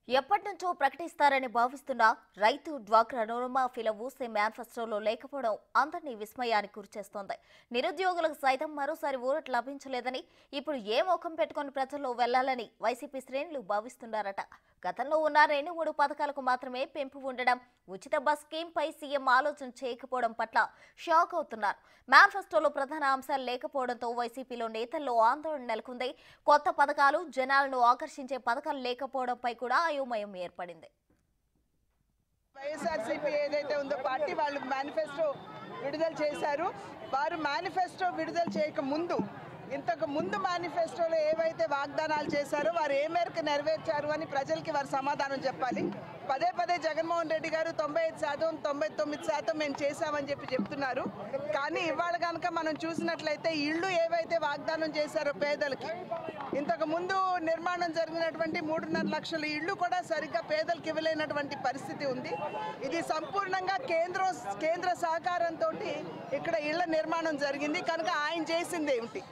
ఎప్పటి నుంచో ప్రకటిస్తారని భావిస్తున్న రైతు డ్వాక్రా రుణమాఫీల ఊసే మేనిఫెస్టోలో లేకపోవడం అందరినీ విస్మయానికి గురిచేస్తోంది. నిరుద్యోగులకు సైతం మరోసారి ఊరట లభించలేదని, ఇప్పుడు ఏ ముఖం పెట్టుకుని ప్రజల్లో వెళ్లాలని వైసీపీ శ్రేణులు భావిస్తున్నారట. గతంలో ఉన్న 2-3 పథకాలకు మాత్రమే పెంపు ఉండడం, ఉచిత బస్ స్కీమ్ పై సీఎం ఆలోచన చేయకపోవడం పట్ల షాక్ అవుతున్నారు. మేనిఫెస్టోలో ప్రధాన అంశాలు లేకపోవడంతో వైసీపీలో నేతల్లో ఆందోళన నెలకొంది. కొత్త పథకాలు, జనాలను ఆకర్షించే పథకాలు లేకపోవడంపై కూడా అయోమయం ఏర్పడింది. వైఎస్ఆర్సీపీ ఏదైతే ఉందో పార్టీ వాళ్ళు మేనిఫెస్టో విడుదల చేశారు. వారు మేనిఫెస్టో విడుదల చేయక ముందు, ఇంతకు ముందు మేనిఫెస్టోలో ఏవైతే వాగ్దానాలు చేశారో వారు ఏ మేరకు నెరవేర్చారు అని ప్రజలకి వారు సమాధానం చెప్పాలి. పదే పదే జగన్మోహన్ రెడ్డి గారు 95%, 99% మేము చేశామని చెప్తున్నారు. కానీ ఇవాళ కనుక మనం చూసినట్లయితే ఇళ్ళు ఏవైతే వాగ్దానం చేశారో పేదలకి, ఇంతకు ముందు నిర్మాణం జరిగినటువంటి 3.5 లక్షల ఇళ్ళు కూడా సరిగ్గా పేదలకు ఇవ్వలేనటువంటి పరిస్థితి ఉంది. ఇది సంపూర్ణంగా కేంద్ర సహకారంతో ఇక్కడ ఇళ్ల నిర్మాణం జరిగింది. కనుక ఆయన చేసింది ఏమిటి?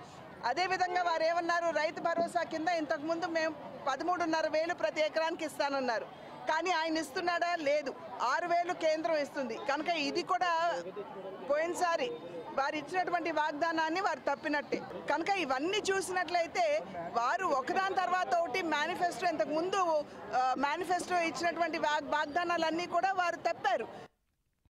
అదేవిధంగా వారు ఏమన్నారు, రైతు భరోసా కింద ఇంతకుముందు మేము 13,500 ప్రతి ఎకరానికి ఇస్తానన్నారు. కానీ ఆయన ఇస్తున్నాడా? లేదు. 6,000 కేంద్రం ఇస్తుంది. కనుక ఇది కూడా పోయినసారి వారు ఇచ్చినటువంటి వాగ్దానాన్ని వారు తప్పినట్టే. కనుక ఇవన్నీ చూసినట్లయితే వారు ఒకదాని తర్వాత ఒకటి మేనిఫెస్టో, ఇంతకు ముందు మేనిఫెస్టో ఇచ్చినటువంటి వాగ్దానాలన్నీ కూడా వారు తప్పారు.